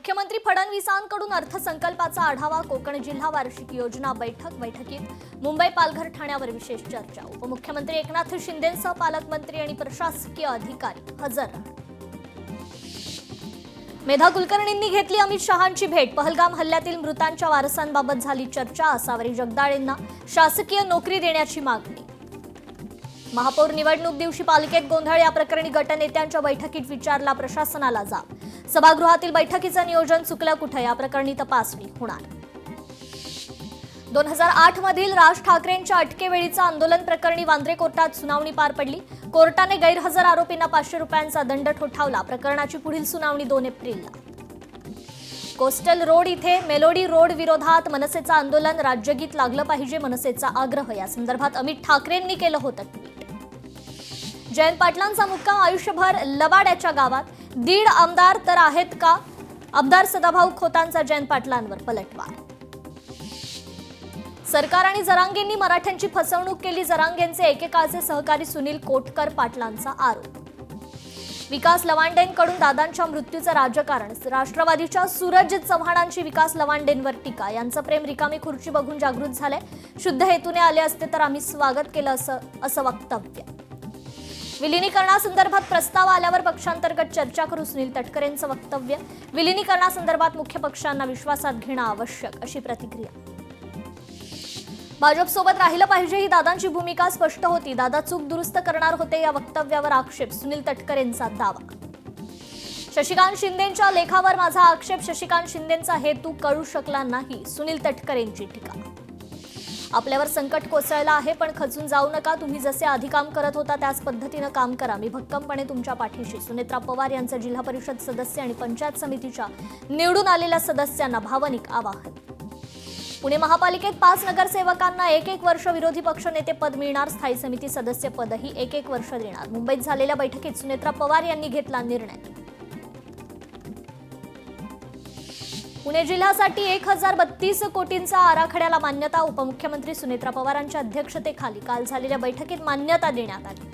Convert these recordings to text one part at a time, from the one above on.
मुख्यमंत्री फडणवीसांकडून अर्थसंकल्पाचा आढावा, कोकण जिल्हा वार्षिक योजना बैठकीत मुंबई पालघर ठाण्यावर विशेष चर्चा। उपमुख्यमंत्री एकनाथ शिंदेंसह पालकमंत्री आणि प्रशासकीय अधिकारी हजर। मेधा कुलकर्णींनी घेतली अमित शहांची भेट, पहलगाम हल्ल्यातील मृतांच्या वारसांबाबत झाली चर्चा। आसावरी जगदाळेंना शासकीय नोकरी देण्याची मागणी। महापौर निवडणूक दिवशी पालिकेत गोंधळ, या प्रकरणी गटनेत्यांच्या बैठकीत विचारला प्रशासनाला जाब। सभागृहातील बैठकीचं नियोजन चुकलं कुठे, या प्रकरणी तपासणी होणार। 2008 मधील राज ठाकरेंच्या अटकेवेळीचं आंदोलन प्रकरणी वांद्रे कोर्टात सुनावणी पार पडली। कोर्टाने गैरहजर आरोपींना 500 रुपयांचा दंड ठोठावला। प्रकरणाची पुढील सुनावणी 2 एप्रिलला। कोस्टल रोड इथे मेलोडी रोड विरोधात मनसेचं आंदोलन, राज्यगीत लागलं पाहिजे मनसेचा आग्रह। या संदर्भात अमित ठाकरेंनी केलं होतं ट्विट। जयंत पाटलांचा मुक्काम आयुष्यभर लबाड्याच्या गावात, दीड आमदार तर आहेत का? आमदार सदाभाऊ खोतांचा जयंत पाटलांवर पलटवार। सरकार आणि जरांगेंनी मराठ्यांची फसवणूक केली, जरांगेंचे एकेकाळचे सहकारी सुनील कोटकर पाटलांचा आरोप। विकास लवांडेंकडून दादांच्या मृत्यूचं राजकारण, राष्ट्रवादीच्या सूरज चव्हाणांची विकास लवांडेंवर टीका। यांचं प्रेम रिकामी खुर्ची बघून जागृत झालंय, शुद्ध हेतूने आले असते तर आम्ही स्वागत केलं असं वक्तव्य। विलिनीकरणासंदर्भात प्रस्ताव आल्यावर पक्षांतर्गत चर्चा करू, सुनील तटकरेंचं वक्तव्य। विलिनीकरणासंदर्भात मुख्य पक्षांना विश्वासात घेणं आवश्यक, अशी प्रतिक्रिया। भाजपसोबत राहिलं पाहिजे ही दादांची भूमिका स्पष्ट होती, दादा चूक दुरुस्त करणार होते, या वक्तव्यावर आक्षेप, सुनील तटकरेंचा दावा। शशिकांत शिंदेंच्या लेखावर माझा आक्षेप, शशिकांत शिंदेंचा हेतू कळू शकला नाही, सुनील तटकरेंची टीका। आपल्यावर संकट कोसळलं आहे, पण खचून जाऊ नका, तुम्ही जसे आधी काम करत होता त्याच पद्धतीनं काम करा, मी भक्कमपणे तुमच्या पाठीशी। सुनेत्रा पवार यांचं जिल्हा परिषद सदस्य आणि पंचायत समितीच्या निवडून आलेल्या सदस्यांना भावनिक आवाहन। पुणे महापालिकेत 5 नगरसेवकांना 1-1 वर्ष विरोधी पक्षनेते पद मिळणार, स्थायी समिती सदस्य पदही 1-1 वर्ष देणार। मुंबईत झालेल्या बैठकीत सुनेत्रा पवार यांनी घेतला निर्णय। पुणे जिल्ह्यासाठी 1032 कोटींचा आराखड्याला मान्यता, उपमुख्यमंत्री सुनेत्रा पवारांच्या अध्यक्षतेखाली काल झालेल्या बैठकीत मान्यता देण्यात आली।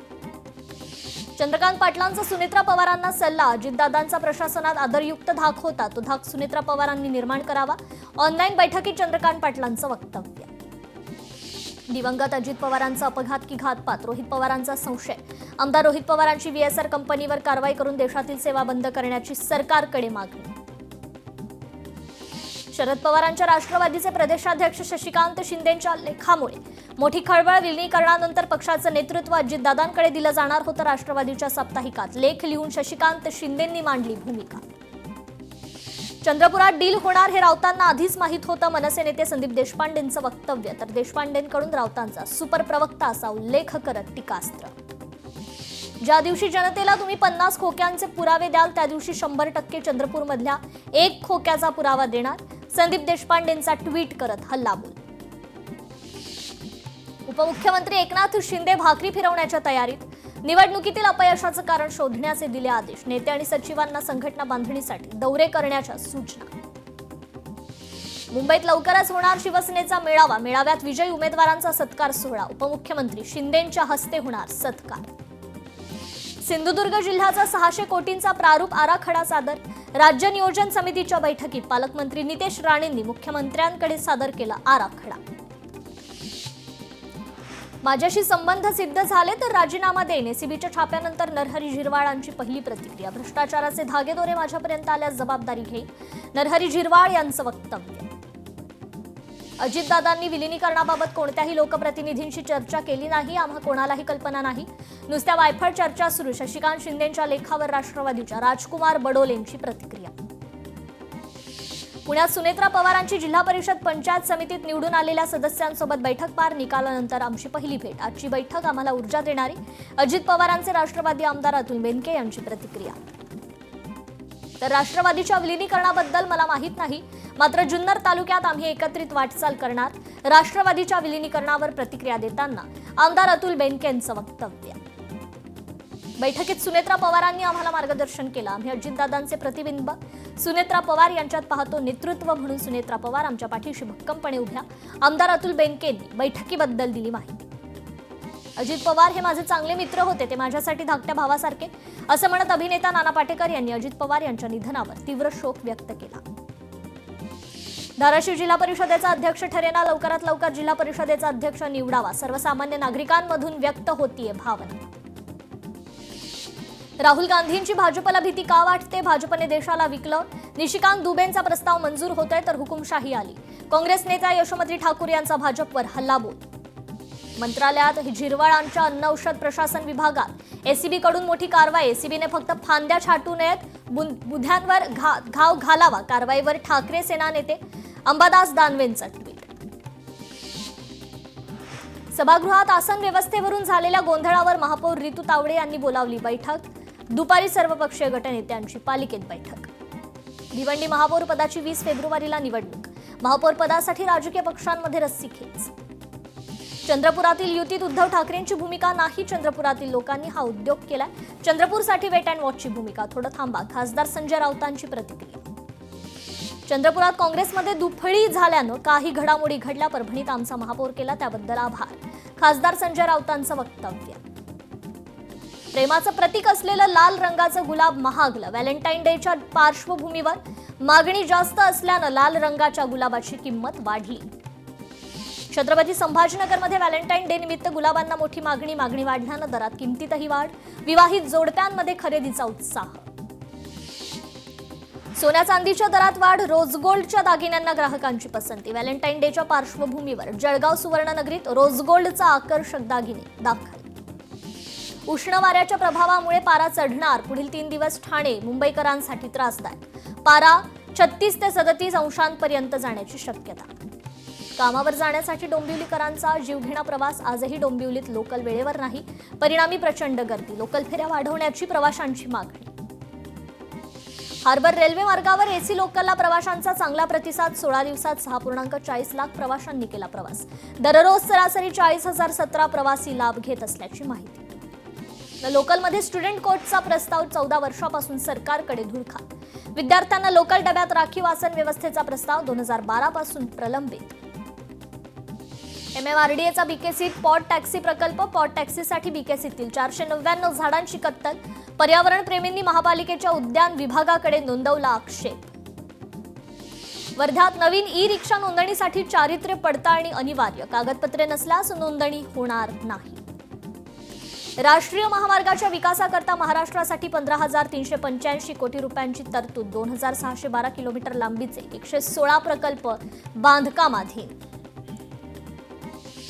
चंद्रकांत पाटलांचा सुनेत्रा पवारांना सल्ला, अजितदादांचा प्रशासनात आदरयुक्त धाक होता, तो धाक सुनेत्रा पवारांनी निर्माण करावा। ऑनलाईन बैठकीत चंद्रकांत पाटलांचं वक्तव्य। दिवंगत अजित पवारांचा अपघात की घातपात, रोहित पवारांचा संशय, आमदार रोहित पवारांची VSR कंपनीवर कारवाई करून देशातील सेवा बंद करण्याची सरकारकडे मागणी। शरद पवारांच्या राष्ट्रवादीचे प्रदेशाध्यक्ष शशिकांत शिंदेंच्या लेखामुळे मोठी खळबळ, विलिनीकरणानंतर पक्षाचं नेतृत्व अजितदादांकडे दिलं जाणार होतं। राष्ट्रवादीच्या साप्ताहिकात लेख लिहून शशिकांत शिंदेंनी मांडली भूमिका। चंद्रपुरात डील होणार हे राऊतांना आधीच माहीत होतं, मनसे नेते संदीप देशपांडेंचं वक्तव्य, तर देशपांडेंकडून राऊतांचा सुपर प्रवक्ता असा उल्लेख करत टीकास्त्र। ज्या दिवशी जनतेला तुम्ही 50 खोक्यांचे पुरावे द्याल त्या दिवशी 100% चंद्रपूरमधल्या 1 खोक्याचा पुरावा देणार, संदीप देशपांडेंचा ट्विट करत हल्लाबोल। उपमुख्यमंत्री एकनाथ शिंदे भाकरी फिरवण्याच्या तयारीत, निवडणुकीतील अपयशाचं कारण शोधण्याचे दिले आदेश। नेते आणि सचिवांना संघटना बांधणीसाठी दौरे करण्याच्या सूचना। मुंबईत लवकरच होणार शिवसेनेचा मेळावा, मेळाव्यात विजयी उमेदवारांचा सत्कार सोहळा, उपमुख्यमंत्री शिंदेंच्या हस्ते होणार सत्कार। सिंधुदुर्ग जिल्ह्याचा 600 कोटींचा प्रारूप आराखडा सादर, राज्य नियोजन समितीच्या बैठकीत पालकमंत्री नितेश राणेंनी मुख्यमंत्र्यांकडे सादर केला आराखडा। माझ्याशी संबंध सिद्ध झाले तर राजीनामा देईन, एसीबीच्या छाप्यानंतर नरहरी झिरवाळांची पहिली प्रतिक्रिया। भ्रष्टाचाराचे धागेदोरे माझ्यापर्यंत आल्यास जबाबदारी घेईन, नरहरी झिरवाळ यांचं वक्तव्य। अजितदादांनी विलिनीकरणाबाबत कोणत्याही लोकप्रतिनिधींशी चर्चा केली नाही, आम्हा कोणालाही कल्पना नाही, नुसत्या वायफळ चर्चा सुरू। शशिकांत शिंदेंच्या लेखावर राष्ट्रवादीच्या राजकुमार बडोलेंची प्रतिक्रिया। पुण्यात सुनेत्रा पवारांची जिल्हा परिषद पंचायत समितीत निवडून आलेल्या सदस्यांसोबत बैठक पार, निकालानंतर आमची पहिली भेट, आजची बैठक आम्हाला ऊर्जा देणारी, अजित पवारांचे राष्ट्रवादी आमदार अतुल बेनके यांची प्रतिक्रिया। तर राष्ट्रवादीच्या विलिनीकरणाबद्दल मला माहीत नाही, मात्र जुन्नर तालुक्यात आम्ही एकत्रित वाटचाल करणार, राष्ट्रवादीच्या विलिनीकरणावर प्रतिक्रिया देताना आमदार अतुल बेनकेंचं वक्तव्य। बैठकीत सुनेत्रा पवारांनी आम्हाला मार्गदर्शन केलं, आम्ही अजितदादांचे प्रतिबिंब सुनेत्रा पवार यांच्यात पाहतो, नेतृत्व म्हणून सुनेत्रा पवार आमच्या पाठीशी भक्कमपणे उभ्या, आमदार अतुल बेनकेंनी बैठकीबद्दल दिली माहिती। अजित पवार हे माझे चांगले मित्र होते, ते माझ्यासाठी धाकट्या भावासारखे, असं म्हणत अभिनेता नाना पाटेकर यांनी अजित पवार यांच्या निधनावर तीव्र शोक व्यक्त केला. धाराशिव जिल्हा परिषदेचा अध्यक्ष ठरेना, लवकरात लवकर जिल्हा परिषदेचा अध्यक्ष निवडावा, सर्वसामान्य नागरिकांमधून व्यक्त होतीये भावना. राहुल गांधींची भाजपला भीती का वाटते, भाजपने देशाला विकलं, निशिकांत दुबेंचा प्रस्ताव मंजूर होतोय तर हुकुमशाही आली, काँग्रेस नेत्या यशोमती ठाकूर यांचा भाजपवर हल्लाबोल. मंत्रालयात झिरवाळांच्या अन्न औषध प्रशासन विभागात एसीबी कडून मोठी कारवाई, एसीबीने फक्त फांद्या छाटू नयेत, बुध्यांवर घाव घालावा, कारवाईवर ठाकरे सेना नेते अंबादास दानवेंचा ट्विट. सभागृहात आसन व्यवस्थेवरून झालेल्या गोंधळावर महापौर रितू तावडे यांनी बोलावली बैठक, दुपारी सर्वपक्षीय गटनेत्यांची पालिकेत बैठक. भिवंडी महापौर पदाची 20 फेब्रुवारीला निवडणूक, महापौर पदासाठी राजकीय पक्षांमध्ये रस्सीखेच. चंद्रपुरातील युतीत उद्धव ठाकरेंची भूमिका नाही, चंद्रपुरातील लोकांनी हा उद्योग केलाय, चंद्रपूरसाठी वेट अँड वॉचची भूमिका, थोडं थांबा, खासदार संजय राऊतांची प्रतिक्रिया. चंद्रपुरात काँग्रेसमध्ये दुफळी झाल्यानं काही घडामोडी घडल्या, परभणीत आमचा महापौर केला त्याबद्दल आभार, खासदार संजय राऊतांचं वक्तव्य. प्रेमाचं प्रतीक असलेलं लाल रंगाचं गुलाब महागलं, व्हॅलेंटाईन डेच्या पार्श्वभूमीवर मागणी जास्त असल्यानं लाल रंगाच्या गुलाबाची किंमत वाढली. छत्रपती संभाजीनगरमध्ये व्हॅलेंटाईन डे निमित्त गुलाबांना मोठी मागणी वाढल्यानं दरात किमतीतही वाढ, विवाहित जोडप्यांमध्ये खरेदीचा उत्साह. सोन्या चांदीच्या दरात वाढ, रोज गोल्डच्या दागिन्यांना ग्राहकांची पसंती, व्हॅलेंटाईन डेच्या पार्श्वभूमीवर जळगाव सुवर्णनगरीत रोज गोल्डचा आकर्षक दागिने दाखल. उष्ण वाऱ्याच्या प्रभावामुळे पारा चढणार, पुढील 3 दिवस ठाणे मुंबईकरांसाठी त्रासदायक, पारा 36 ते 37 अंशांपर्यंत जाण्याची शक्यता. कामावर जाण्यासाठी डोंबिवलीकरांचा जीवघेणा प्रवास, आजही डोंबिवलीत लोकल वेळेवर नाही, परिणामी प्रचंड गर्दी, लोकल फेऱ्या वाढवण्याची प्रवाशांची मागणी. हार्बर रेल्वे मार्गावर एसी लोकलला प्रवाशांचा चांगला प्रतिसाद, 16 दिवसात 6.40 लाख प्रवाशांनी केला प्रवास, दररोज सरासरी 40,017 प्रवासी लाभ घेत असल्याची माहिती. लोकलमध्ये स्टुडंट कोचचा प्रस्ताव 14 वर्षापासून सरकारकडे धुळखात, विद्यार्थ्यांना लोकल डब्यात राखीव आसन व्यवस्थेचा प्रस्ताव 2012 पासून प्रलंबित. MMRDAचा बीकेसीत पॉड टॅक्सी प्रकल्प, पॉड टॅक्सीसाठी बीकेसीतील 499 झाडांची कत्तल, पर्यावरण प्रेमींनी महापालिकेच्या उद्यान विभागाकडे नोंदवला आक्षेप. वर्ध्यात नवीन ई रिक्षा नोंदणीसाठी चारित्र्य पडताळणी अनिवार्य, कागदपत्रे नसल्यास नोंदणी होणार नाही. राष्ट्रीय महामार्गाच्या विकासाकरता महाराष्ट्रासाठी 15,385 कोटी रुपयांची तरतूद, 2,612 किलोमीटर लांबीचे 116 प्रकल्प बांधकामाधीन.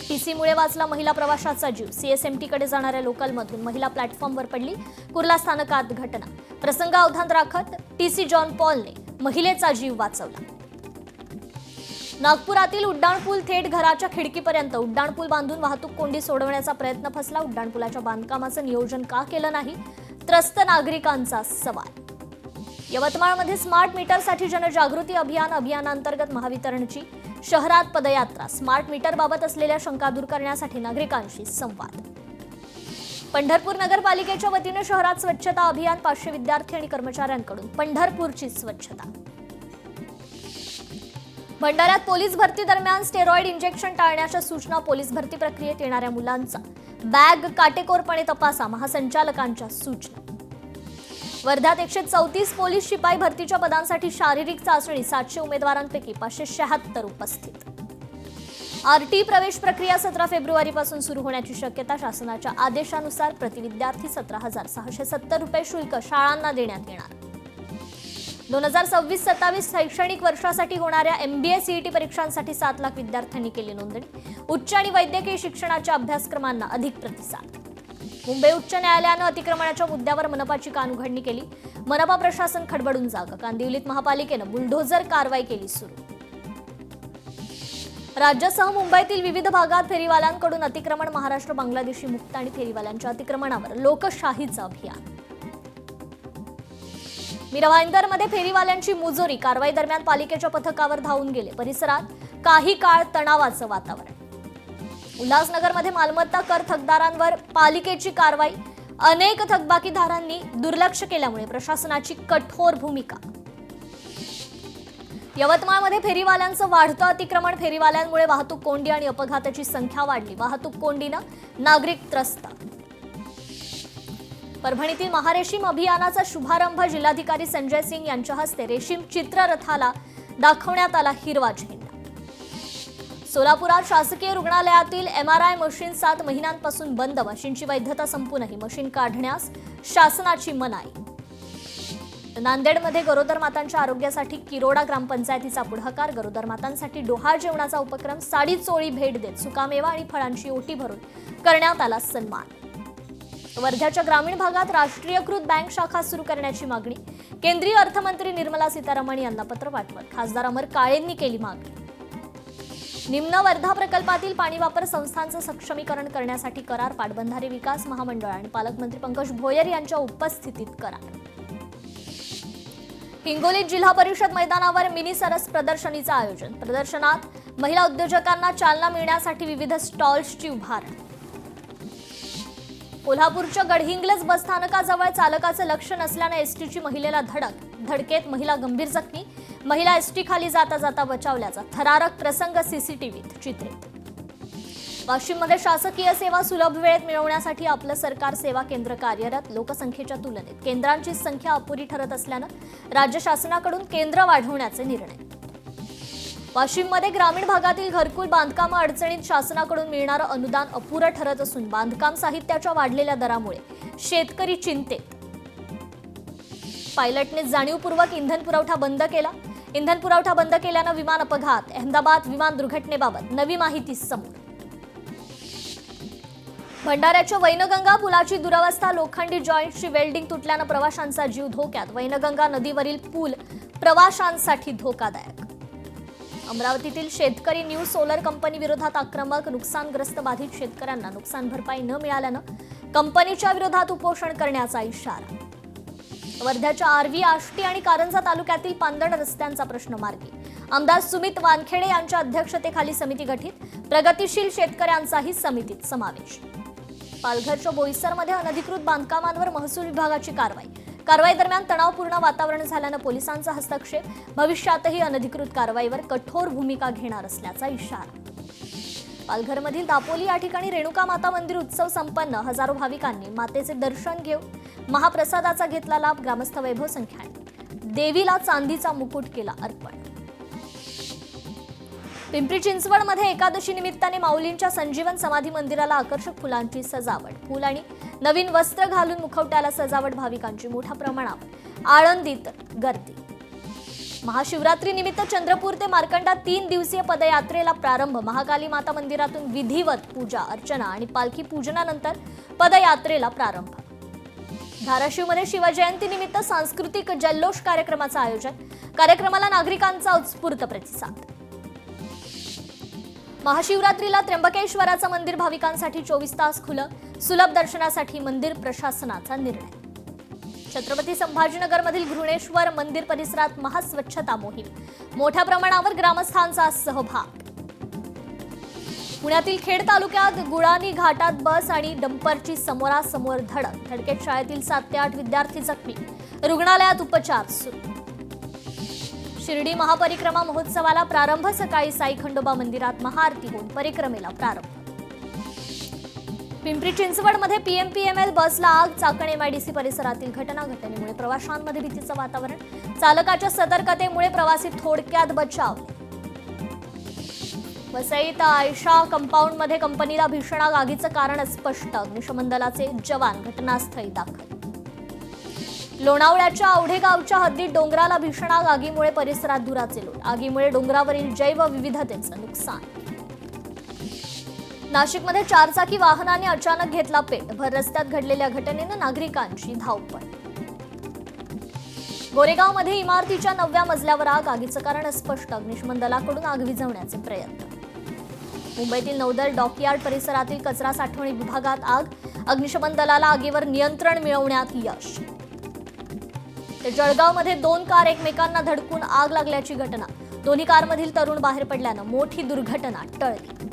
टीसीमुळे वाचला महिला प्रवाशाचा जीव, सीएसएमटीकडे जाणाऱ्या लोकलमधून महिला प्लॅटफॉर्मवर पडली, कुर्ला स्थानकात घटना, प्रसंगावधान राखत टीसी जॉन पॉलने महिलेचा जीव वाचवला. नागपुरातील उड्डाणपूल थेट घराच्या खिडकीपर्यंत, उड्डाणपूल बांधून वाहतूक कोंडी सोडवण्याचा प्रयत्न फसला, उड्डाणपुलाच्या बांधकामाचं नियोजन का केलं नाही, त्रस्त नागरिकांचा सवाल. यवतमाळमध्ये स्मार्ट मीटरसाठी जनजागृती अभियान, अभियानांतर्गत महावितरणची शहरात पदयात्रा, स्मार्ट मीटरबाबत असलेल्या शंका दूर करण्यासाठी नागरिकांशी संवाद. पंढरपूर नगरपालिकेच्या वतीने शहरात स्वच्छता अभियान, 500 विद्यार्थी आणि कर्मचाऱ्यांकडून पंढरपूरची स्वच्छता. भंडाऱ्यात पोलीस भरती दरम्यान स्टेरॉइड इंजेक्शन टाळण्याच्या सूचना, पोलीस भरती प्रक्रियेत येणाऱ्या मुलांचा बॅग काटेकोरपणे तपासा, महासंचालकांच्या सूचना. वर्ध्यात 134 पोलीस शिपाई भरतीच्या पदांसाठी शारीरिक चाचणी, 700 उमेदवारांपैकी 576 उपस्थित. आरटी प्रवेश प्रक्रिया 17 फेब्रुवारीपासून सुरू होण्याची शक्यता, शासनाच्या आदेशानुसार प्रति विद्यार्थी 17,670 रुपये शुल्क शाळांना देण्यात येणार. 2026-27 शैक्षणिक वर्षासाठी होणाऱ्या MBA CET परीक्षांसाठी 7 लाख विद्यार्थ्यांनी केली नोंदणी, उच्च आणि वैद्यकीय शिक्षणाच्या अभ्यासक्रमांना अधिक प्रतिसाद. मुंबई उच्च न्यायालयानं अतिक्रमणाच्या मुद्द्यावर मनपाची कानउघडणी केली, मनपा प्रशासन खडबडून जागं, कांदिवलीत महापालिकेनं बुलडोझर कारवाई केली सुरू. राज्यासह मुंबईतील विविध भागात फेरीवाल्यांकडून अतिक्रमण, महाराष्ट्र बांगलादेशी मुक्त आणि फेरीवाल्यांच्या अतिक्रमणावर लोकशाहीचं अभियान. मीरा भाईंदरमध्ये फेरीवाल्यांची मुजोरी, कारवाई दरम्यान पालिकेच्या पथकावर धावून गेले, परिसरात काही काळ तणावाचं वातावरण. उल्हासनगरमध्ये मालमत्ता कर थकदारांवर पालिकेची कारवाई, अनेक थकबाकीदारांनी दुर्लक्ष केल्यामुळे प्रशासनाची कठोर भूमिका. यवतमाळमध्ये फेरीवाल्यांचं वाढतं अतिक्रमण, फेरीवाल्यांमुळे वाहतूक कोंडी आणि अपघाताची संख्या वाढली. वाहतूक कोंडीनं नागरिक त्रस्त. परभणीतील महारेशीम अभियानाचा शुभारंभ जिल्हाधिकारी संजय सिंग यांच्या हस्ते. रेशीम चित्ररथाला दाखवण्यात आला हिरवा झेंडा. सोलापुरात शासकीय रुग्णालयातील MRI मशीन 7 महिन्यांपासून बंद. मशीनची वैधता संपूनही मशीन काढण्यास शासनाची मनाई. नांदेडमध्ये गरोदर मातांच्या आरोग्यासाठी किरोडा ग्रामपंचायतीचा पुढाकार. गरोदर मातांसाठी डोहाळ जेवणाचा उपक्रम. साडी चोळी भेट देत सुकामेवा आणि फळांची ओटी भरून करण्यात आला सन्मान. वर्ध्याच्या ग्रामीण भागात राष्ट्रीयकृत बँक शाखा सुरू करण्याची मागणी. केंद्रीय अर्थमंत्री निर्मला सीतारामन यांना पत्र पाठवत खासदार अमर काळेंनी केली मागणी. निम्न वर्धा प्रकल्पातील पाणी वापर संस्थांचं सक्षमीकरण करण्यासाठी करार. पाटबंधारे विकास महामंडळ आणि पालकमंत्री पंकज भोयर यांच्या उपस्थितीत करार. हिंगोलीत जिल्हा परिषद मैदानावर मिनी सरस प्रदर्शनीचं आयोजन. प्रदर्शनात महिला उद्योजकांना चालना मिळण्यासाठी विविध स्टॉल्सची उभारणी. कोल्हापूरच्या गडहिंग्लज बसस्थानकाजवळ चालकाचं लक्ष नसल्यानं एसटीची महिलेला धडकेत महिला गंभीर जखमी. महिला एसटी खाली जाता जाता बचावल्याचा थरारक प्रसंग सीसीटीव्हीत चित्रित. वाशिममध्ये शासकीय सेवा सुलभ वेळेत मिळवण्यासाठी आपलं सरकार सेवा केंद्र कार्यरत. लोकसंख्येच्या तुलनेत केंद्रांची संख्या अपुरी ठरत असल्यानं राज्य शासनाकडून केंद्र वाढवण्याचे निर्णय. वाशिममध्ये ग्रामीण भागातील घरकुल बांधकाम अडचणीत. शासनाकडून मिळणारं अनुदान अपुरं ठरत असून बांधकाम साहित्याच्या वाढलेल्या दरामुळे शेतकरी चिंतेत. पायलटने जाणीवपूर्वक इंधन पुरवठा बंद केला. इंधन पुरवठा बंद केल्यानं विमान अपघात. अहमदाबाद विमान दुर्घटनेबाबत नवी माहिती समोर. भंडाऱ्याच्या वैनगंगा पुलाची दुरवस्था. लोखंडी जॉईंटची वेल्डिंग तुटल्यानं प्रवाशांचा जीव धोक्यात. वैनगंगा नदीवरील पूल प्रवाशांसाठी धोकादायक. अमरावतीतील शेतकरी न्यू सोलर कंपनी विरोधात आक्रमक. नुकसानग्रस्त बाधित शेतकऱ्यांना नुकसान भरपाई न मिळाल्यानं कंपनीच्या विरोधात उपोषण करण्याचा इशारा. वर्ध्याच्या आर्वी, आष्टी आणि कारंजा तालुक्यातील पांदण रस्त्यांचा प्रश्न मार्गी. आमदार सुमित वानखेडे यांच्या अध्यक्षतेखाली समिती गठीत. प्रगतिशील शेतकऱ्यांचाही समितीत समावेश. पालघरच्या बोईसरमध्ये अनधिकृत बांधकामांवर महसूल विभागाची कारवाई. कारवाई दरम्यान तणावपूर्ण वातावरण झाल्यानं पोलिसांचा हस्तक्षेप. भविष्यातही अनधिकृत कारवाईवर कठोर भूमिका घेणार असल्याचा इशारा. पालघरमधील दापोली या ठिकाणी रेणुका माता मंदिर उत्सव संपन्न. हजारो भाविकांनी मातेचे दर्शन घेऊन महाप्रसादाचा घेतला लाभ. ग्रामस्थ वैभव संख्याने देवीला चांदीचा मुकुट केला अर्पण. पिंपरी चिंचवडमध्ये एकादशी निमित्ताने माऊलींच्या संजीवन समाधी मंदिराला आकर्षक फुलांची सजावट. फुल आणि नवीन वस्त्र घालून मुखवट्याला सजावट. भाविकांची मोठ्या प्रमाणावर. आळंदीत गर्दी. महाशिवरात्री निमित्त चंद्रपूर ते मार्कंडा 3 दिवसीय पदयात्रेला प्रारंभ. महाकाली माता मंदिरातून विधिवत पूजा अर्चना आणि पालखी पूजनानंतर पदयात्रेला प्रारंभ. धाराशिवमध्ये शिवजयंती निमित्त सांस्कृतिक जल्लोष कार्यक्रमाचं आयोजन. कार्यक्रमाला नागरिकांचा उत्स्फूर्त प्रतिसाद. महाशिवरात्रीला त्र्यंबकेश्वराचं मंदिर भाविकांसाठी 24 तास खुलं. सुलभ दर्शनासाठी मंदिर प्रशासनाचा निर्णय. छत्रपती संभाजीनगरमधील घृणेश्वर मंदिर परिसरात महास्वच्छता मोहीम. मोठ्या प्रमाणावर ग्रामस्थांचा सहभाग. पुण्यातील खेड तालुक्यात गुळानी घाटात बस आणि डंपरची समोरासमोर धडक. धडकेत शाळेतील 7 ते 8 विद्यार्थी जखमी. रुग्णालयात उपचार सुरू. शिर्डी महापरिक्रमा महोत्सवाला प्रारंभ. सकाळी साई खंडोबा मंदिरात महाआरती होऊन परिक्रमेला प्रारंभ. पिंपरी चिंचवडमध्ये PMPML बसला आग. चाकण MIDC परिसरातील घटनेमुळे प्रवाशांमध्ये भीतीचं वातावरण. चालकाच्या सतर्कतेमुळे प्रवासी थोडक्यात बचावले. वसईत आयशा कंपाऊंडमध्ये कंपनीला भीषण आग. आगीचं कारण स्पष्ट. अग्निशमन दलाचे जवान घटनास्थळी दाखल. लोणावळ्याच्या औढेगावच्या हद्दीत डोंगराला भीषण आग. आगीमुळे परिसरात धुराचे लोट. आगीमुळे डोंगरावरील जैवविविधतेचं नुकसान. नाशिकमध्ये 4 चाकी वाहनाने अचानक घेतला पेट. भर रस्त्यात घडलेल्या घटनेनं नागरिकांची धावपळ. गोरेगावमध्ये इमारतीच्या 9व्या मजल्यावर आग. आगीचं कारण स्पष्ट. अग्निशमन दलाकडून आग विझवण्याचे प्रयत्न. मुंबईतील नौदल डॉकयार्ड परिसरातील कचरा साठवणी विभागात आग. अग्निशमन दलाला आगीवर नियंत्रण मिळवण्यात यश. तर जळगावमध्ये 2 कार एकमेकांना धडकून आग लागल्याची घटना. दोन्ही कारमधील तरुण बाहेर पडल्यानं मोठी दुर्घटना टळली.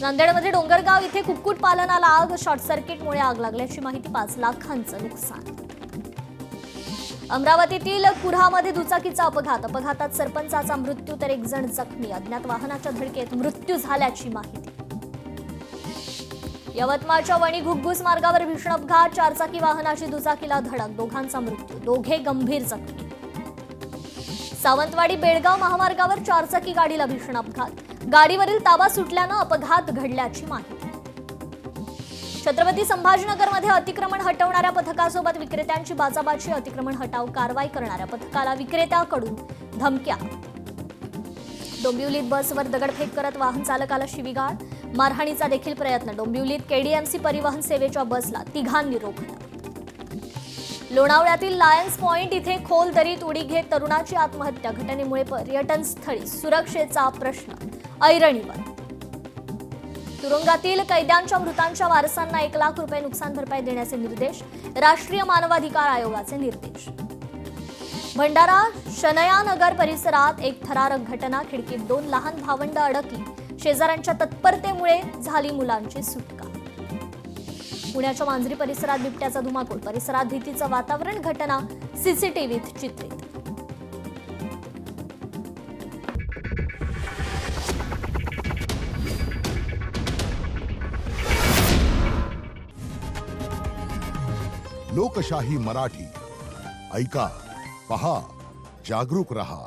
नांदेडमध्ये डोंगरगाव इथे कुक्कुटपालनाला आग. शॉर्ट सर्किटमुळे आग लागल्याची माहिती. 5 लाखांचं नुकसान. अमरावतीतील कुऱ्हामध्ये दुचाकीचा अपघातात सरपंचाचा मृत्यू तर एक जण जखमी. अज्ञात वाहनाच्या धडकेत मृत्यू झाल्याची माहिती. यवतमाळच्या वणी घुग्गुस मार्गावर भीषण अपघात. चारचाकी वाहनाची दुचाकीला धडक, दोघांचा मृत्यू, दोघे गंभीर जखमी. सावंतवाडी बेळगाव महामार्गावर चारचाकी गाडीला भीषण अपघात. गाडीवरील ताबा सुटल्यानं अपघात घडल्याची माहिती. छत्रपती संभाजीनगरमध्ये अतिक्रमण हटवणाऱ्या पथकासोबत विक्रेत्यांची बाचाबाची. अतिक्रमण हटाव कारवाई करणाऱ्या पथकाला विक्रेत्याकडून धमक्या. डोंबिवलीत बसवर दगडफेक करत वाहन चालकाला शिवीगाळ, मारहाणीचा देखील प्रयत्न. डोंबिवलीत केडीएमसी परिवहन सेवेच्या बसला तिघांनी रोखलं. लोणावळ्यातील लायन्स पॉइंट इथे खोल दरीत उडी घेत तरुणाची आत्महत्या. घटनेमुळे पर्यटन स्थळी सुरक्षेचा प्रश्न ऐरणीवर. तुरुंगातील कैद्यांच्या मृतांच्या वारसांना 1 लाख रुपये नुकसान भरपाई देण्याचे निर्देश. राष्ट्रीय मानवाधिकार आयोगाचे निर्देश. भंडारा शनयानगर परिसरात एक थरारक घटना. खिडकीत 2 लहान भावंड अडकली. शेजाऱ्यांच्या तत्परतेमुळे झाली मुलांची सुटका. पुण्याच्या मांजरी परिसरात बिबट्याचा धुमाकूळ. परिसरात भीतीचं वातावरण. घटना सीसीटीव्हीत चित्रित. लोकशाही मराठी ऐका, पहा, जागरूक रहा.